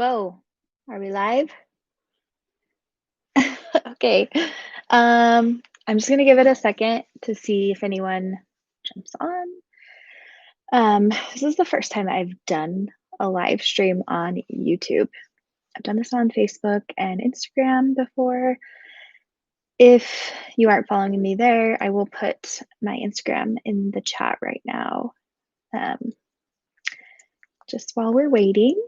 Whoa, are we live? Okay. I'm just gonna give it a second to see if anyone jumps on. This is the first time I've done a live stream on YouTube. I've done this on Facebook and Instagram before. If you aren't following me there, I will put my Instagram in the chat right now. Um, just while we're waiting,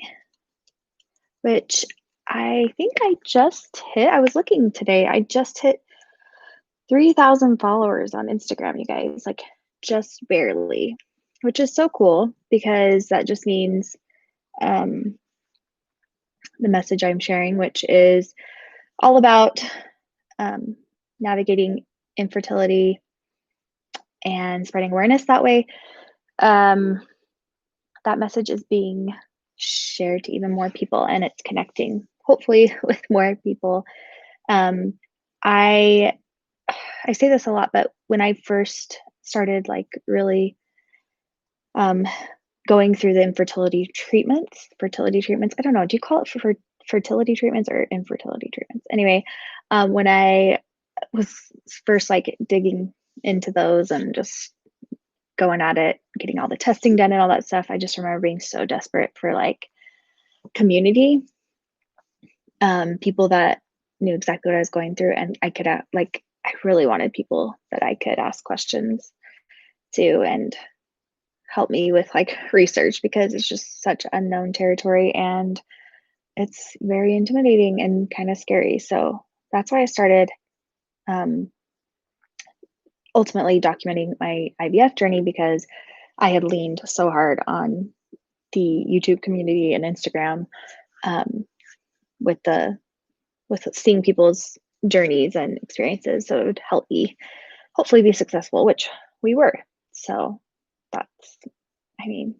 which I think I was looking today, I just hit 3,000 followers on Instagram, you guys, like just barely, which is so cool because that just means um, the message I'm sharing, which is all about um, navigating infertility and spreading awareness that way. Um, that message is being shared to even more people and it's connecting, hopefully, with more people. Um, I I say this a lot, but when I first started like really um, going through the fertility treatments. I don't know. Do you call it fertility treatments or infertility treatments? Anyway, when I was first like digging into those and just going at it, getting all the testing done and all that stuff, I just remember being so desperate for like community, people that knew exactly what I was going through, and I could like I really wanted people that I could ask questions to and help me with like research because it's just such unknown territory and it's very intimidating and kind of scary. So that's why I started um, ultimately documenting my IVF journey because I had leaned so hard on the YouTube community and Instagram um, with the with seeing people's journeys and experiences. So it would help me hopefully be successful, which we were. So that's, I mean,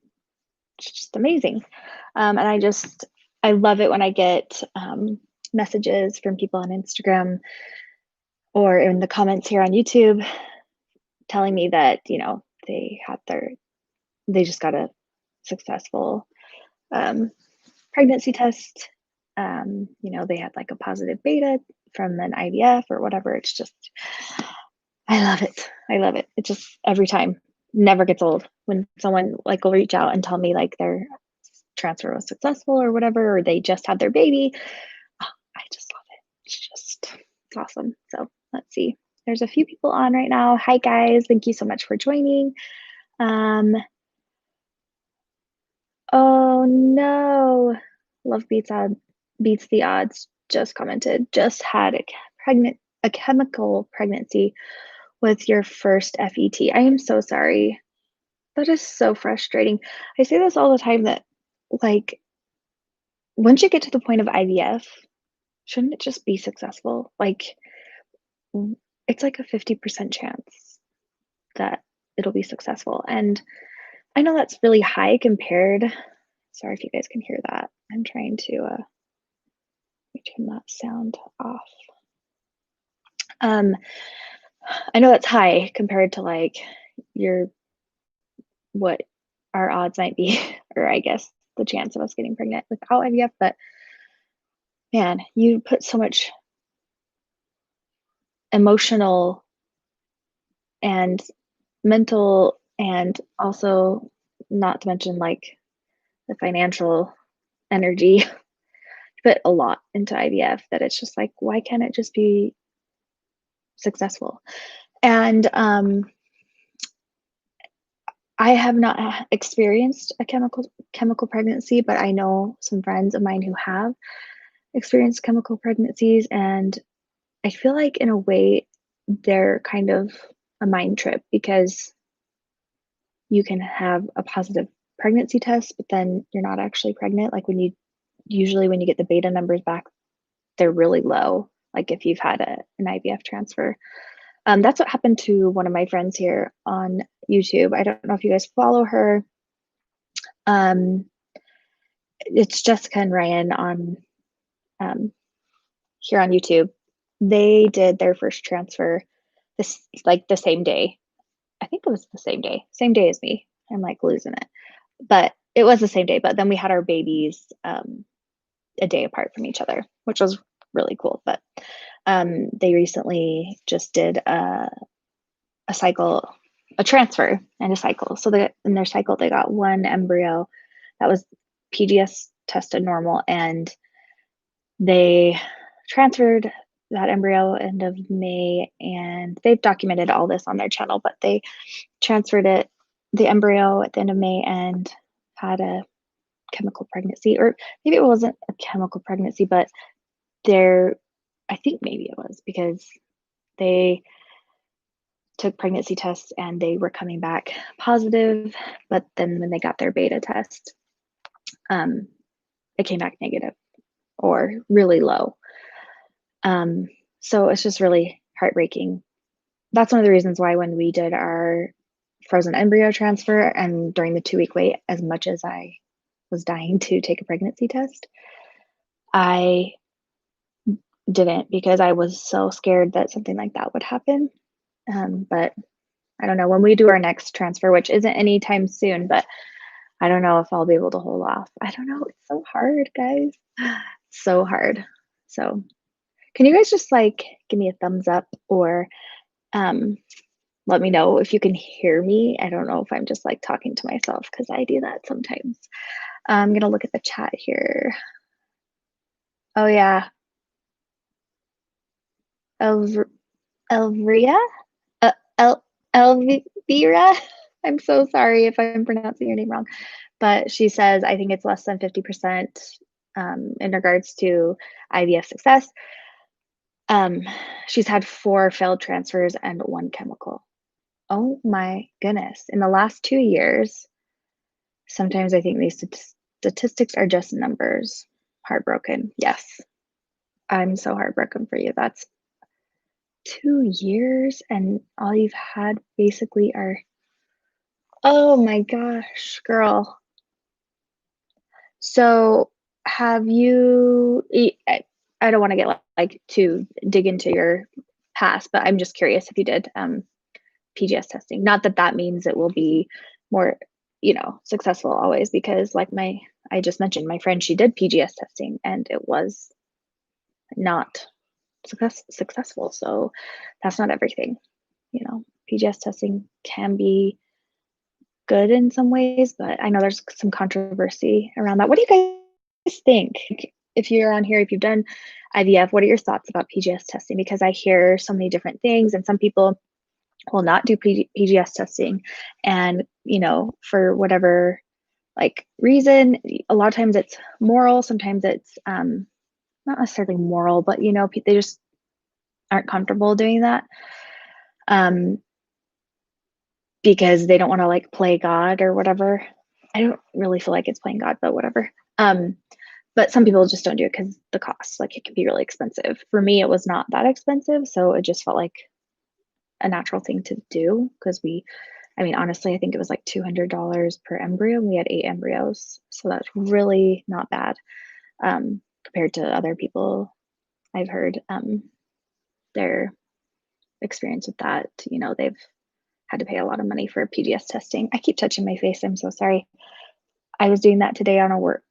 it's just amazing. And I love it when I get messages from people on Instagram or in the comments here on YouTube telling me that, they just got a successful um, pregnancy test. They had like a positive beta from an IVF or whatever. It's just, I love it. I love it. It just every time never gets old when someone like will reach out and tell me like their transfer was successful or whatever, or they just had their baby. Oh, I just love it. It's awesome. So let's see. There's a few people on right now. Hi guys, thank you so much for joining. Oh no, love beats the odds. Just commented. Just had a chemical pregnancy with your first FET. I am so sorry. That is so frustrating. I say this all the time that like once you get to the point of IVF, shouldn't it just be successful? Like it's like a 50% chance that it'll be successful. And I know that's really high compared. Sorry if you guys can hear that. I'm trying to turn that sound off. Um, I know that's high compared to like your what our odds might be, or I guess the chance of us getting pregnant without IVF, but man, you put so much emotional and mental and also not to mention like the financial energy, put a lot into IVF that it's just like, why can't it just be successful? And I have not experienced a chemical pregnancy, but I know some friends of mine who have experienced chemical pregnancies, and I feel like in a way they're kind of a mind trip because you can have a positive pregnancy test, but then you're not actually pregnant. Like when you get the beta numbers back, they're really low. Like if you've had an IVF transfer. That's what happened to one of my friends here on YouTube. I don't know if you guys follow her. Um, it's Jessica and Ryan on here on YouTube. They did their first transfer this like the same day. I think it was the same day as me. I'm like losing it, but it was the same day. But then we had our babies a day apart from each other, which was really cool. But they recently just did a cycle, a transfer and a cycle. So in their cycle, they got one embryo that was PGS tested normal, and they transferred that embryo end of May, and they've documented all this on their channel, but they transferred the embryo at the end of May and had a chemical pregnancy, or maybe it wasn't a chemical pregnancy, but I think maybe it was because they took pregnancy tests and they were coming back positive, but then when they got their beta test, it came back negative or really low. So it's just really heartbreaking. That's one of the reasons why when we did our frozen embryo transfer and during the 2-week wait, as much as I was dying to take a pregnancy test, I didn't, because I was so scared that something like that would happen. But I don't know, when we do our next transfer, which isn't anytime soon, but I don't know if I'll be able to hold off. I don't know. It's so hard, guys. So hard. So can you guys just like give me a thumbs up, or let me know if you can hear me? I don't know if I'm just like talking to myself, because I do that sometimes. I'm going to look at the chat here. Oh, yeah. Elvira? Elvira? I'm so sorry if I'm pronouncing your name wrong. But she says, I think it's less than 50% in regards to IVF success. She's had 4 failed transfers and 1 chemical. Oh my goodness. In the last 2 years, sometimes I think these statistics are just numbers. Heartbroken. Yes. I'm so heartbroken for you. That's 2 years, and all you've had basically are, oh my gosh, girl. So have you, I don't want to get like to dig into your past, but I'm just curious if you did PGS testing. Not that that means it will be more, successful always, because like I just mentioned, my friend, she did PGS testing and it was not successful. So that's not everything. PGS testing can be good in some ways, but I know there's some controversy around that. What do you guys think? If you're on here, if you've done IVF, what are your thoughts about PGS testing? Because I hear so many different things, and some people will not do PGS testing, and for whatever like reason, a lot of times it's moral, sometimes it's not necessarily moral, but they just aren't comfortable doing that. Because they don't want to like play God or whatever. I don't really feel like it's playing God, but whatever. But some people just don't do it because the cost, like it can be really expensive. For me, it was not that expensive, so it just felt like a natural thing to do, because honestly, I think it was like $200 per embryo. We had 8 embryos, so that's really not bad compared to other people I've heard their experience with that. They've had to pay a lot of money for PGS testing. I keep touching my face. I'm so sorry. I was doing that today on a work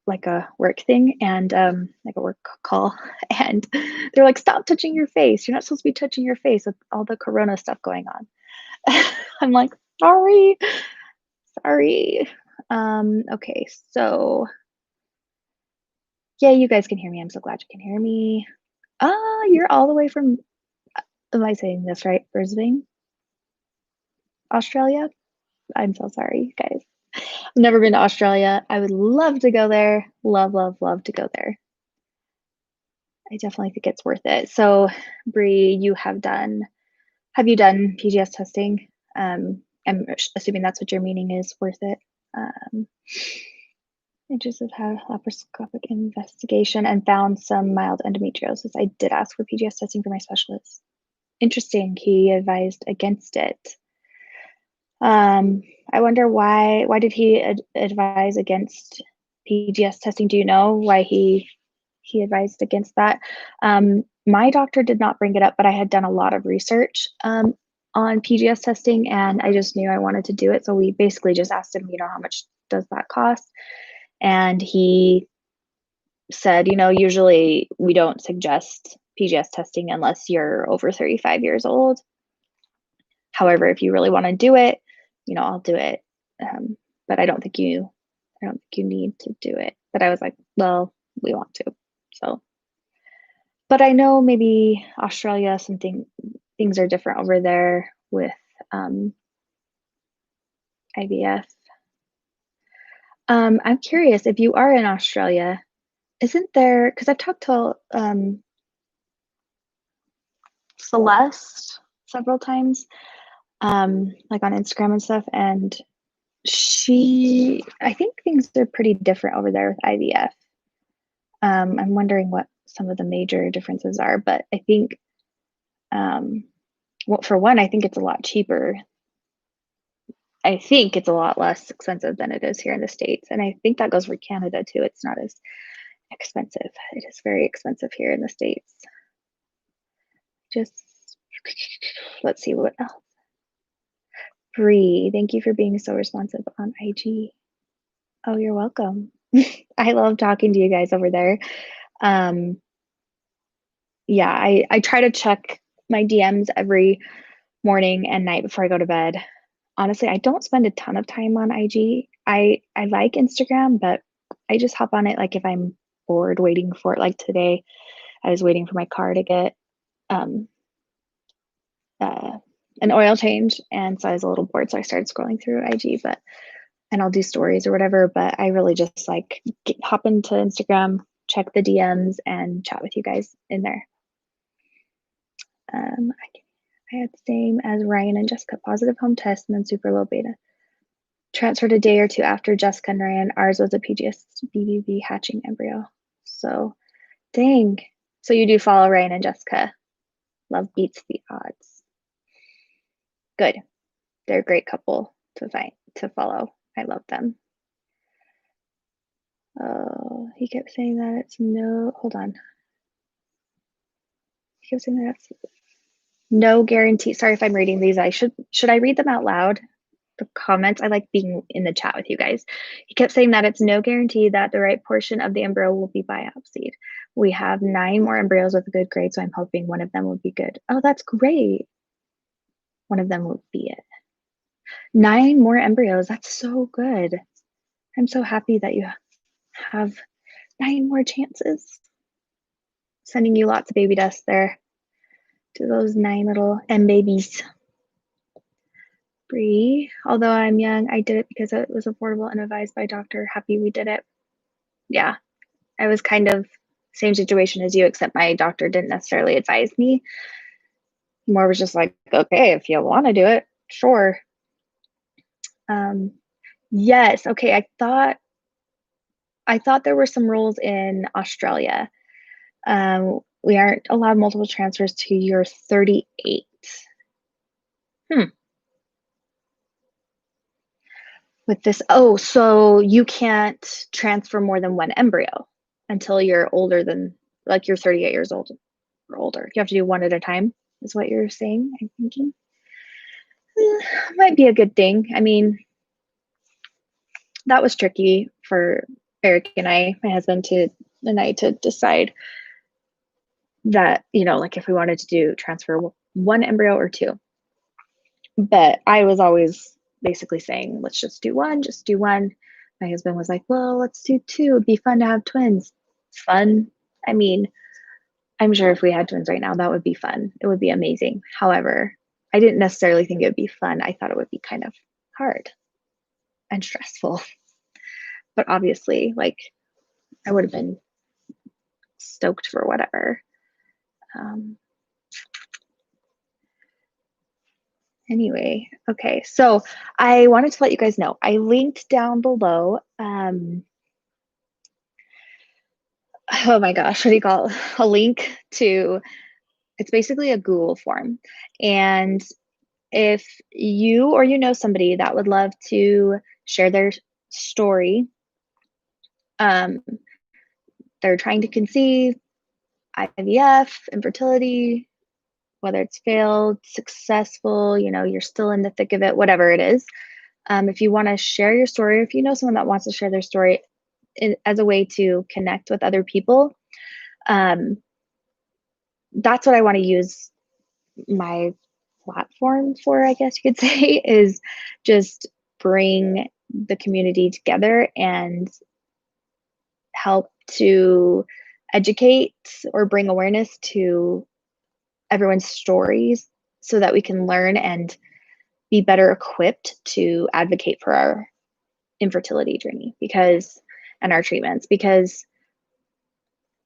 thing, and like a work call, and they're like, stop touching your face. You're not supposed to be touching your face with all the corona stuff going on. I'm like, sorry. Okay, so yeah, you guys can hear me. I'm so glad you can hear me. You're all the way from, am I saying this right? Brisbane, Australia? I'm so sorry, guys. I've never been to Australia. I would love to go there. Love, love, love to go there. I definitely think it's worth it. So, Bree, have you done PGS testing? I'm assuming that's what your meaning is, worth it. I just have had laparoscopic investigation and found some mild endometriosis. I did ask for PGS testing for my specialist. Interesting. He advised against it. I wonder why did he advise against PGS testing? Do you know why he advised against that? My doctor did not bring it up, but I had done a lot of research on PGS testing, and I just knew I wanted to do it. So we basically just asked him, how much does that cost? And he said, usually we don't suggest PGS testing unless you're over 35 years old. However, if you really want to do it, I'll do it. But I don't think you need to do it. But I was like, well, we want to. So, but I know maybe Australia, things are different over there with IVF. I'm curious if you are in Australia, isn't there, because I've talked to Celeste several times, like on Instagram and stuff, and I think things are pretty different over there with IVF. I'm wondering what some of the major differences are, but I think, well, for one, I think it's a lot cheaper. I think it's a lot less expensive than it is here in the States. And I think that goes for Canada too. It's not as expensive. It is very expensive here in the States. Just let's see what else. Bree, thank you for being so responsive on IG. Oh, you're welcome. I love talking to you guys over there. Yeah, I try to check my DMs every morning and night before I go to bed. Honestly, I don't spend a ton of time on IG. I like Instagram, but I just hop on it like if I'm bored waiting for it. Like today, I was waiting for my car to get um, an oil change, and so I was a little bored, so I started scrolling through IG. And I'll do stories or whatever. But I really just like hop into Instagram, check the DMs, and chat with you guys in there. I had the same as Ryan and Jessica, positive home test and then super low beta. Transferred a day or two after Jessica and Ryan. Ours was a PGS BBB hatching embryo. So, dang. So you do follow Ryan and Jessica. Love beats the odds. Good. They're a great couple to follow. I love them. Oh, he kept saying that it's no, hold on. He kept saying that it's no guarantee. Sorry if I'm reading these. Should I read them out loud? The comments. I like being in the chat with you guys. He kept saying that it's no guarantee that the right portion of the embryo will be biopsied. We have 9 more embryos with a good grade, so I'm hoping one of them will be good. Oh, that's great. One of them will be it. 9 more embryos. That's so good. I'm so happy that you have 9 more chances. Sending you lots of baby dust there to those 9 little M babies. Bree, although I'm young, I did it because it was affordable and advised by a doctor. Happy we did it. Yeah, I was kind of same situation as you, except my doctor didn't necessarily advise me. More was just like, okay, if you want to do it, sure. Yes, okay. I thought there were some rules in Australia. We aren't allowed multiple transfers to your 38. With this, oh, so you can't transfer more than 1 embryo until you're older than, like you're 38 years old or older. You have to do 1 at a time, is what you're saying, I'm thinking. Might be a good thing. I mean, that was tricky for Eric and I, my husband, and I to decide that, like if we wanted to do transfer 1 embryo or 2. But I was always basically saying, let's just do 1, just do 1. My husband was like, well, let's do 2. It'd be fun to have twins. Fun. I mean, I'm sure if we had twins right now, that would be fun. It would be amazing. However, I didn't necessarily think it would be fun. I thought it would be kind of hard and stressful. But obviously, like, I would have been stoked for whatever. Anyway, okay, so I wanted to let you guys know, I linked down below, oh my gosh, what do you call it? A link to, it's basically a Google form. And if you or you know somebody that would love to share their story, they're trying to conceive, IVF, infertility, whether it's failed, successful, you're still in the thick of it, whatever it is. If you want to share your story, if you know someone that wants to share their story, as a way to connect with other people. Um, that's what I want to use my platform for, I guess you could say, is just bring the community together and help to educate or bring awareness to everyone's stories so that we can learn and be better equipped to advocate for our infertility journey because and our treatments because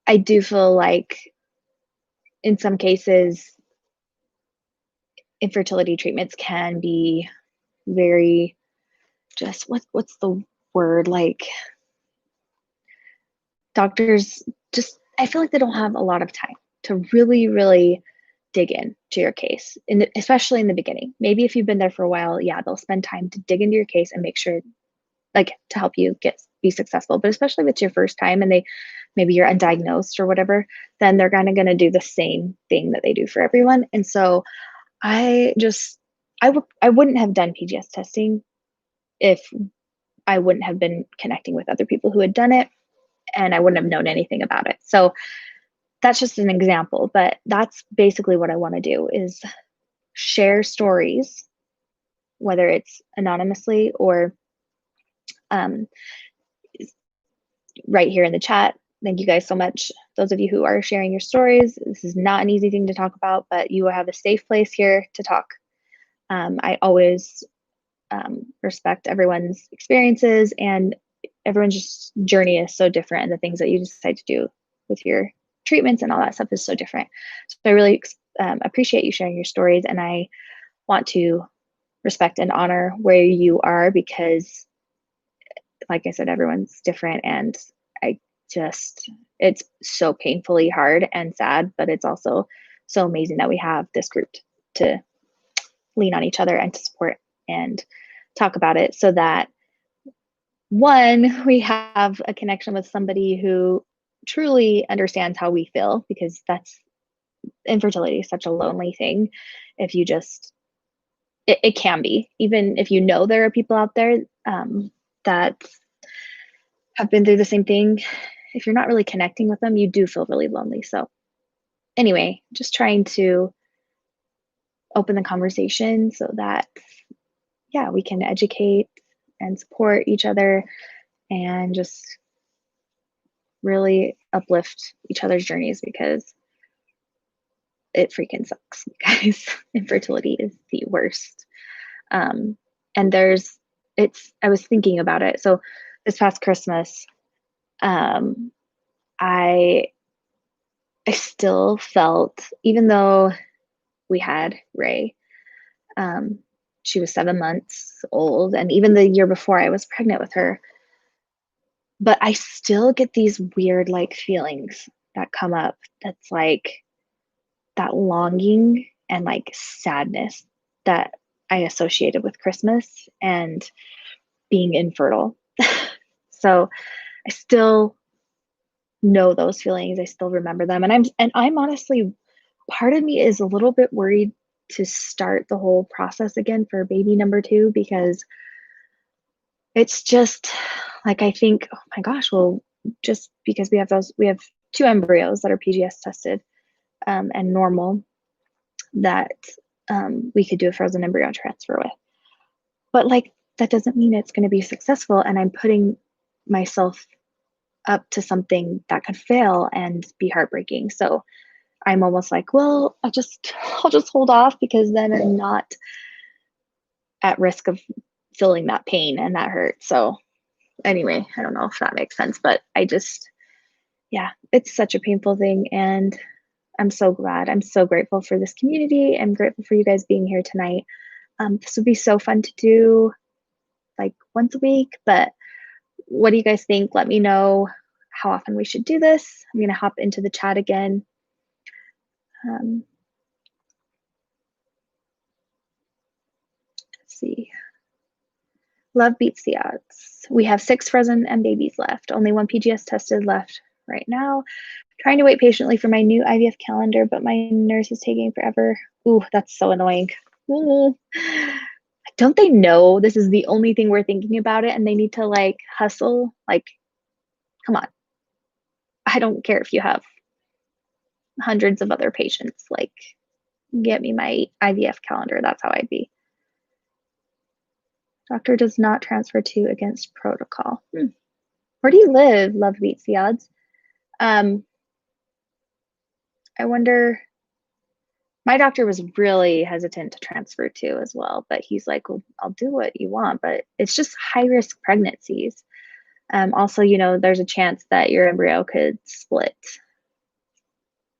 I do feel like in some cases infertility treatments can be very just what's the word, like doctors just I feel like they don't have a lot of time to really dig in to your case, especially in the beginning. Maybe if you've been there for a while, yeah, they'll spend time to dig into your case and make sure, like, to help you be successful. But especially if it's your first time and maybe you're undiagnosed or whatever, then they're kind of going to do the same thing that they do for everyone. And so I just I wouldn't have done PGS testing if I wouldn't have been connecting with other people who had done it and I wouldn't have known anything about it. So that's just an example, but that's basically what I want to do is share stories, whether it's anonymously or um, right here in the chat. Thank you guys so much. Those of you who are sharing your stories, this is not an easy thing to talk about, but you have a safe place here to talk. I always respect everyone's experiences and everyone's just journey is so different, and the things that you decide to do with your treatments and all that stuff is so different. So I really appreciate you sharing your stories, and I want to respect and honor where you are because, like I said, everyone's different, and I just it's so painfully hard and sad, but it's also so amazing that we have this group to lean on each other and to support and talk about it so that one, we have a connection with somebody who truly understands how we feel because that's infertility is such a lonely thing. If you just, it can be, even if you know there are people out there that have been through the same thing. If you're not really connecting with them, you do feel really lonely. So, anyway, just trying to open the conversation so that, yeah, we can educate and support each other and just really uplift each other's journeys because it freaking sucks, guys. Infertility is the worst. And I was thinking about it. So this past Christmas, um, I still felt, even though we had Ray, um, she was 7 months old, and even the year before I was pregnant with her, but I still get these weird like feelings that come up. That's like that longing and like sadness that I associated with Christmas and being infertile. So I still know those feelings. I still remember them. And I'm honestly, part of me is a little bit worried to start the whole process again for baby number two because it's just like I think, oh my gosh, well, just because we have two embryos that are PGS tested and normal that we could do a frozen embryo transfer with. But like that doesn't mean it's going to be successful, and I'm putting myself up to something that could fail and be heartbreaking. So I'm almost like, well, I'll just hold off because then I'm not at risk of feeling that pain and that hurt. So anyway, I don't know if that makes sense, but yeah, it's such a painful thing. And I'm so glad. I'm so grateful for this community. I'm grateful for you guys being here tonight. This would be so fun to do like once a week, but what do you guys think? Let me know how often we should do this. I'm going to hop into the chat again. Let's see. Love beats the odds. We have 6 frozen and babies left. Only 1 PGS tested left right now. Trying to wait patiently for my new IVF calendar, but my nurse is taking forever. Ooh, that's so annoying. Ooh. Don't they know this is the only thing we're thinking about it and they need to like hustle? Like, Come on. I don't care if you have hundreds of other patients. Like, get me my IVF calendar. That's how I'd be. Doctor does not transfer to against protocol. Where do you live? Love beats the odds. I wonder. My doctor was really hesitant to transfer to as well, but he's like, well, I'll do what you want, but it's just high risk pregnancies. Also, there's a chance that your embryo could split.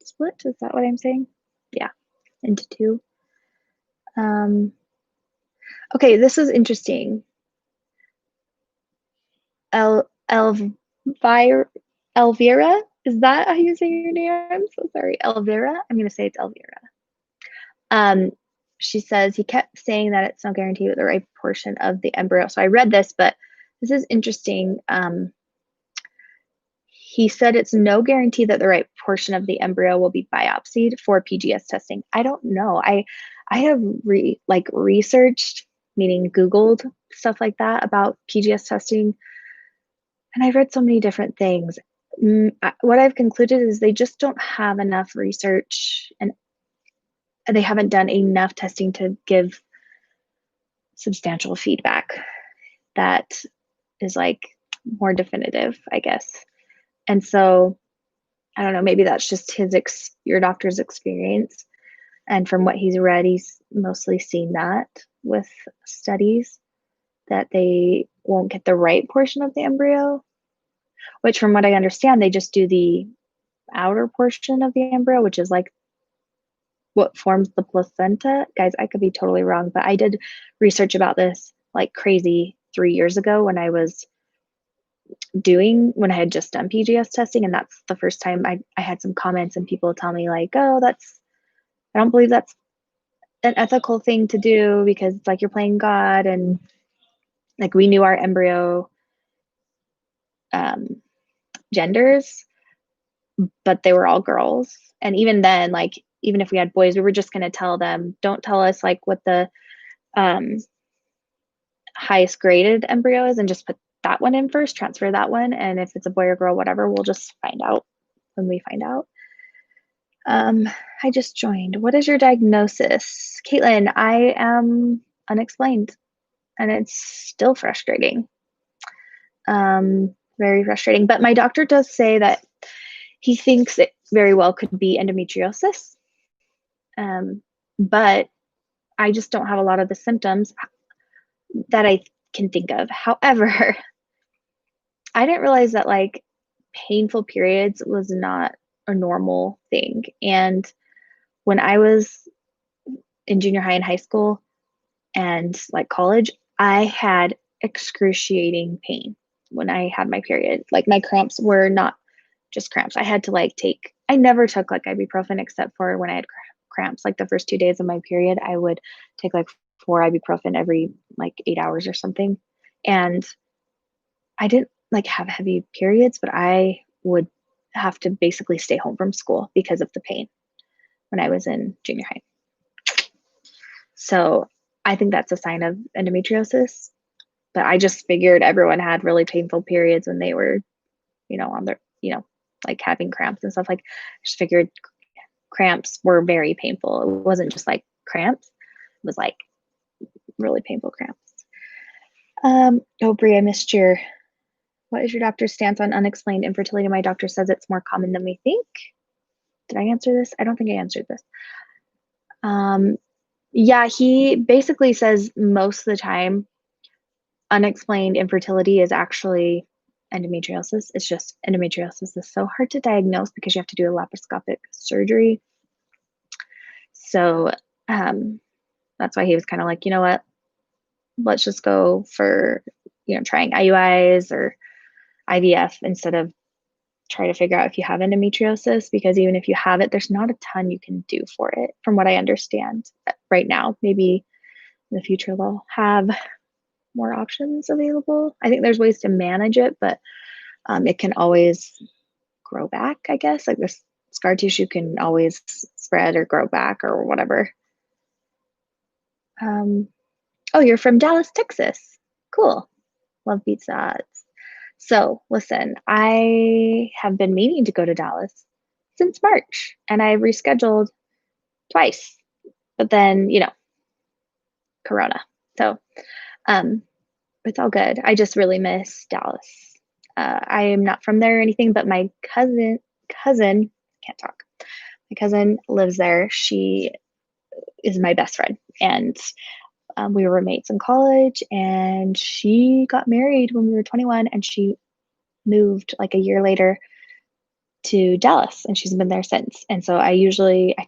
Split? Is that what I'm saying? Yeah, into two. Okay, this is interesting. Elvira, is that how you say your name? I'm so sorry. Elvira? I'm going to say it's Elvira. She says he kept saying that it's no guarantee with the right portion of the embryo. So I read this, but this is interesting. He said it's no guarantee that the right portion of the embryo will be biopsied for PGS testing. I don't know. I have researched, meaning Googled stuff like that about PGS testing, and I've read so many different things. What I've concluded is they just don't have enough research, and they haven't done enough testing to give substantial feedback that is like more definitive, I guess. And so I don't know, maybe that's just your doctor's experience. And from what he's read, he's mostly seen that with studies that they won't get the right portion of the embryo, which from what I understand, they just do the outer portion of the embryo, which is like what forms the placenta. Guys, I could be totally wrong, but I did research about this like crazy 3 years ago when I had just done PGS testing. And that's the first time I had some comments and people tell me like, oh, I don't believe that's an ethical thing to do because it's like you're playing God. And like we knew our embryo genders, but they were all girls. And even then, like, even if we had boys, we were just going to tell them, don't tell us like what the highest graded embryo is and just put that one in first, transfer that one. And if it's a boy or girl, whatever, we'll just find out when we find out. I just joined. What is your diagnosis? Caitlin, I am unexplained and it's still frustrating. Very frustrating. But my doctor does say that he thinks it very well could be endometriosis. But I just don't have a lot of the symptoms that I can think of. However, I didn't realize that like painful periods was not a normal thing. And when I was in junior high and high school and like college, I had excruciating pain when I had my period. Like my cramps were not just cramps. I had to I never took like ibuprofen except for when I had cramps. Like the first 2 days of my period, I would take like 4 ibuprofen every like 8 hours or something. And I didn't like have heavy periods, but I would have to basically stay home from school because of the pain when I was in junior high. So I think that's a sign of endometriosis, but I just figured everyone had really painful periods when they were, on their, like having cramps and stuff. Like I just figured cramps were very painful. It wasn't just like cramps. It was like really painful cramps. Oh, Brie, I missed what is your doctor's stance on unexplained infertility? My doctor says it's more common than we think. Did I answer this? I don't think I answered this. Yeah, he basically says most of the time unexplained infertility is actually endometriosis. It's just endometriosis is so hard to diagnose because you have to do a laparoscopic surgery. So that's why he was kind of like, you know what, let's just go for, trying IUIs or IVF instead of try to figure out if you have endometriosis, because even if you have it, there's not a ton you can do for it from what I understand right now. Maybe in the future they'll have more options available. I think there's ways to manage it, but it can always grow back, I guess. Like this scar tissue can always spread or grow back or whatever. Oh, you're from Dallas, Texas. Cool. Love beats odds. So, listen, I have been meaning to go to Dallas since March, and I rescheduled twice, but then, Corona. So, um, it's all good. I just really miss Dallas. I am not from there or anything, but my cousin can't talk. My cousin lives there. She is my best friend, and we were roommates in college. And she got married when we were 21, and she moved like a year later to Dallas, and she's been there since. And so I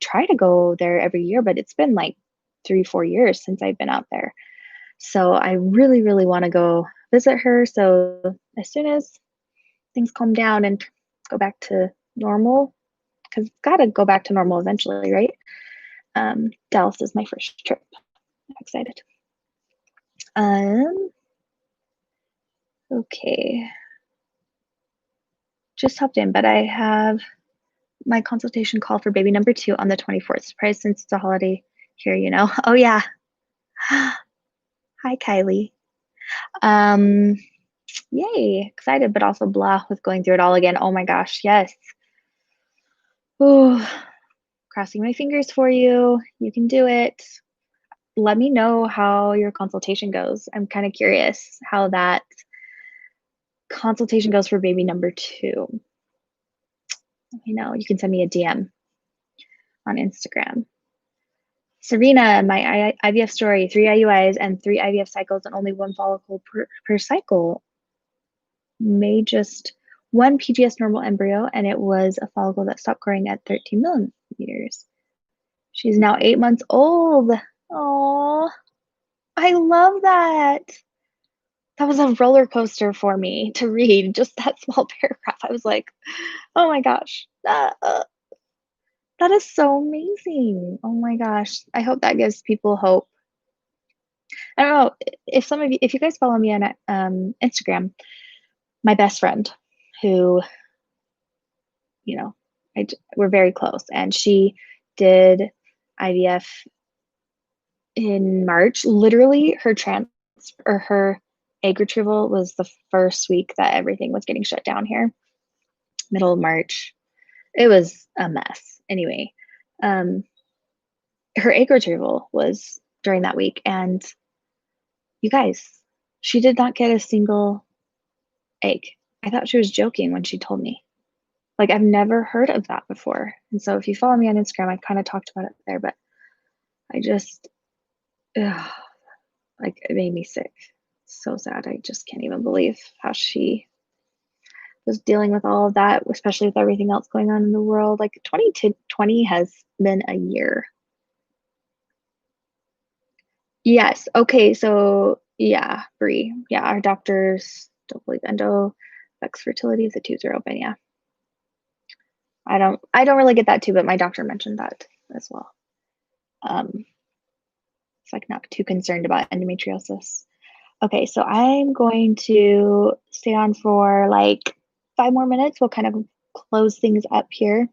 try to go there every year, but it's been like 3, 4 years since I've been out there. So I really, really want to go visit her. So as soon as things calm down and go back to normal, because it's got to go back to normal eventually, right? Dallas is my first trip. I'm excited. Um, okay. Just hopped in, but I have my consultation call for baby number 2 on the 24th. Surprise, since it's a holiday here. Oh, yeah. Hi, Kylie. Um, Yay, excited, but also blah with going through it all again. Oh my gosh, yes. Ooh, crossing my fingers for you. You can do it. Let me know how your consultation goes. I'm kind of curious how that consultation goes for baby number 2. Let me know. You can send me a DM on Instagram. Serena, my IVF story, 3 IUIs and 3 IVF cycles and only 1 follicle per cycle. May just 1 PGS normal embryo, and it was a follicle that stopped growing at 13 millimeters. She's now 8 months old. Oh, I love that. That was a roller coaster for me to read, just that small paragraph. I was like, oh my gosh, that is so amazing. Oh my gosh. I hope that gives people hope. I don't know if you guys follow me on Instagram, my best friend, who, you know, we're very close, and she did IVF in March. Literally, her egg retrieval was the first week that everything was getting shut down here, middle of March. It was a mess. Anyway, um, her egg retrieval was during that week, and you guys, she did not get a single egg. I thought she was joking when she told me. Like, I've never heard of that before. And so if you follow me on Instagram, I kind of talked about it there, but I just, ugh, like, it made me sick. So sad. I just can't even believe how she was dealing with all of that, especially with everything else going on in the world. Like, 2020 has been a year. Yes. Okay. So yeah, Bree. Yeah, our doctors don't believe endo affects fertility if the tubes are open. Yeah. I don't really get that too, but my doctor mentioned that as well. Um, it's like not too concerned about endometriosis. Okay, so I'm going to stay on for like 5 more minutes. We'll kind of close things up here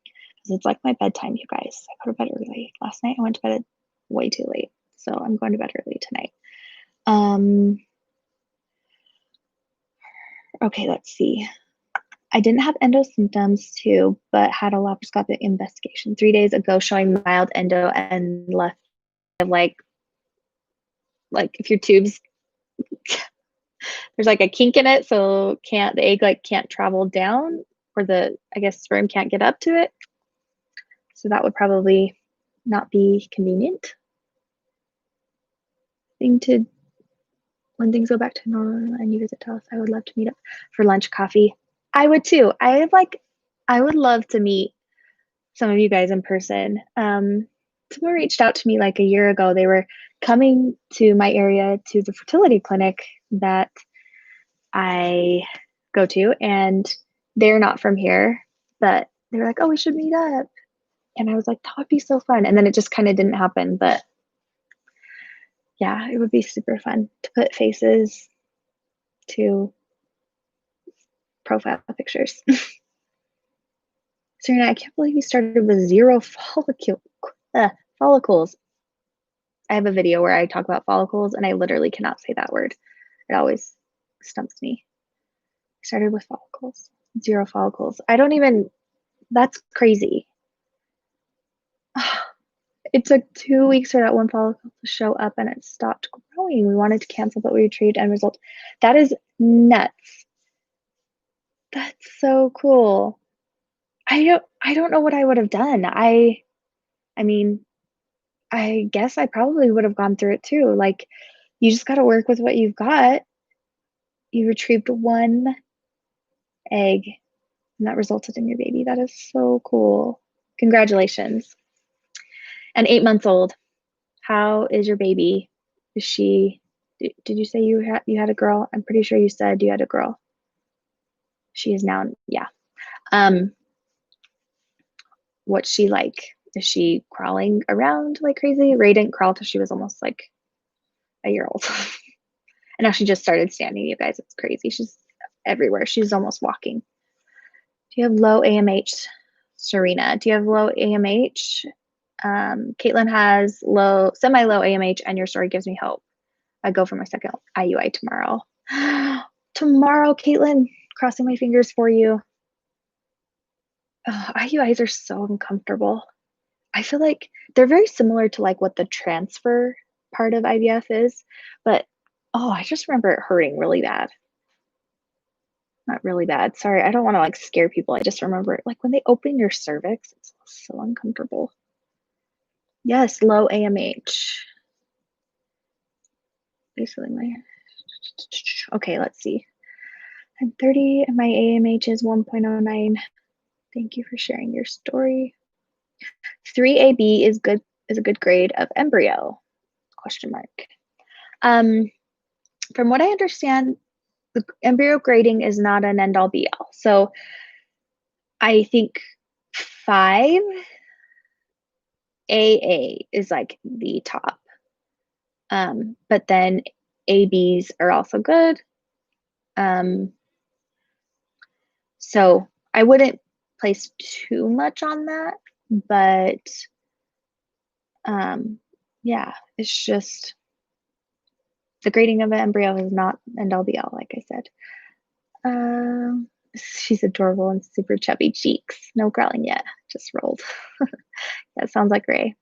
because it's like my bedtime, you guys. I go to bed early. Last night I went to bed way too late, so I'm going to bed early tonight. Okay, let's see. I didn't have endo symptoms too, but had a laparoscopic investigation 3 days ago showing mild endo and left of like if your tubes there's like a kink in it, so the egg like can't travel down, or the I guess sperm can't get up to it. So that would probably not be convenient thing to when things go back to normal and you visit us. I would love to meet up for lunch, coffee. I would too. I would love to meet some of you guys in person. Someone reached out to me like a year ago. They were coming to my area to the fertility clinic that I go to, and they're not from here, but they were like, oh, we should meet up. And I was like, that would be so fun. And then it just kind of didn't happen. But yeah, it would be super fun to put faces to profile pictures. Serena, I can't believe you started with 0 follicles. I have a video where I talk about follicles, and I literally cannot say that word. It always stumps me. Started with follicles, 0 follicles. I don't even that's crazy. It took 2 weeks for that one follicle to show up and it stopped growing. We wanted to cancel, but we retrieved end result. That is nuts. That's so cool. I don't know what I would have done. I mean, I guess I probably would have gone through it too. Like, you just gotta work with what you've got. You retrieved 1 egg, and that resulted in your baby. That is so cool. Congratulations. And 8 months old. How is your baby? Is she did you say you had a girl? I'm pretty sure you said you had a girl. She is now, yeah. Um, what's she like? Is she crawling around like crazy? Ray didn't crawl till she was almost like a year old. And now she just started standing, you guys. It's crazy. She's everywhere. She's almost walking. Do you have low AMH? Serena, do you have low AMH? Caitlin has semi-low AMH, and your story gives me hope. I go for my second IUI tomorrow. Tomorrow, Caitlin, crossing my fingers for you. IUIs are so uncomfortable. I feel like they're very similar to like what the transfer part of IVF is, but I just remember it hurting really bad. Not really bad. Sorry, I don't want to like scare people. I just remember like when they open your cervix, it's so uncomfortable. Yes, low AMH. Basically my okay, let's see. I'm 30 and my AMH is 1.09. Thank you for sharing your story. 3AB is a good grade of embryo? Question mark. From what I understand, the embryo grading is not an end all be all. So I think 5 AA is like the top. But then ABs are also good. So I wouldn't place too much on that, but yeah, it's just the grading of an embryo is not end all be all, like I said. She's adorable and super chubby cheeks. No growling yet, just rolled. That sounds like Ray.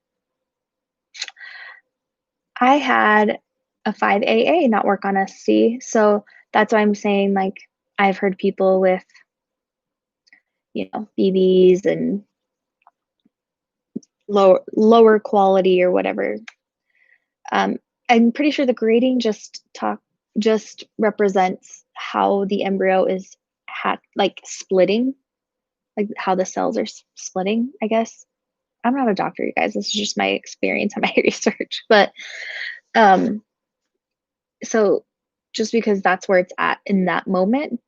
I had a 5AA not work on SC, so that's why I'm saying like I've heard people with BBs and lower quality or whatever. I'm pretty sure the grading just represents how the embryo is like splitting, like how the cells are splitting, I guess. I'm not a doctor, you guys. This is just my experience and my research. But so just because that's where it's at in that moment,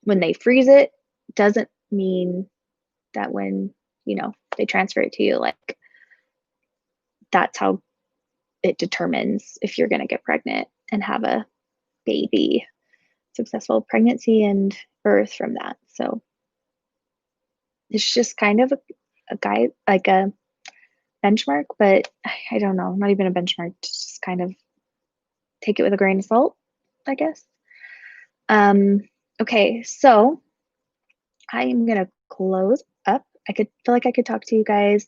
when they freeze it, doesn't mean that when, they transfer it to you, like that's how it determines if you're going to get pregnant and have a baby, successful pregnancy and birth from that. So it's just kind of a guide, like a benchmark, but I don't know, not even a benchmark, just kind of take it with a grain of salt, I guess. Okay, so I am gonna close up. I feel like I could talk to you guys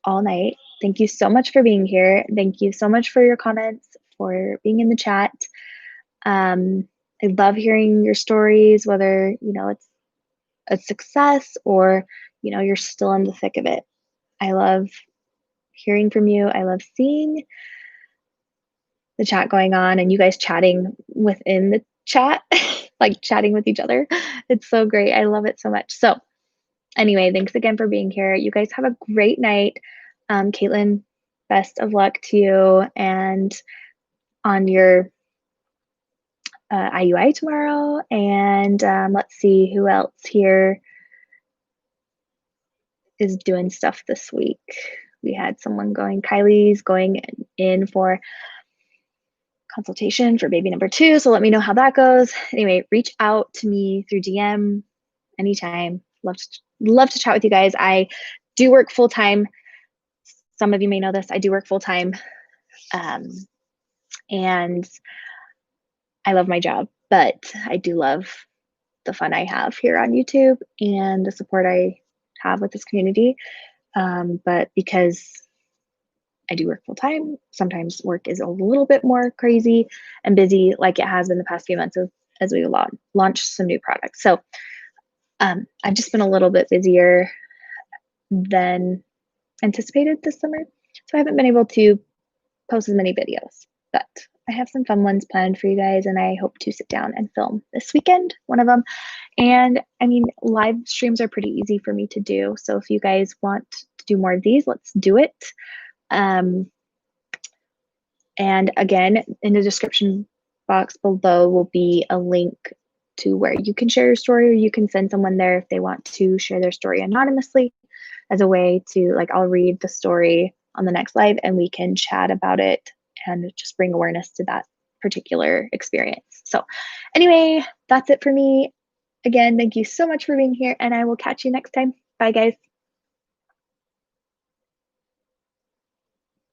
all night. Thank you so much for being here. Thank you so much for your comments, for being in the chat. I love hearing your stories, whether it's a success or you're still in the thick of it. I love hearing from you. I love seeing the chat going on and you guys chatting within the chat, like chatting with each other. It's so great. I love it so much. So anyway, thanks again for being here. You guys have a great night. Caitlin, best of luck to you and on your IUI tomorrow. And let's see who else here is doing stuff this week. We had someone Kylie's going in for consultation for baby number 2. So let me know how that goes. Anyway, reach out to me through DM anytime. Love to chat with you guys. I do work full time. Some of you may know this. I do work full time. And I love my job, but I do love the fun I have here on YouTube and the support I have with this community. But because I do work full time, sometimes work is a little bit more crazy and busy, like it has been the past few months as we launched some new products. So I've just been a little bit busier than anticipated this summer. So I haven't been able to post as many videos, but I have some fun ones planned for you guys, and I hope to sit down and film this weekend, one of them. And I mean, live streams are pretty easy for me to do. So if you guys want to do more of these, let's do it. Um, and again, in the description box below will be a link to where you can share your story, or you can send someone there if they want to share their story anonymously, as a way to, like, I'll read the story on the next live and we can chat about it and just bring awareness to that particular experience. So anyway, that's it for me. Again, thank you so much for being here, and I will catch you next time. Bye, guys.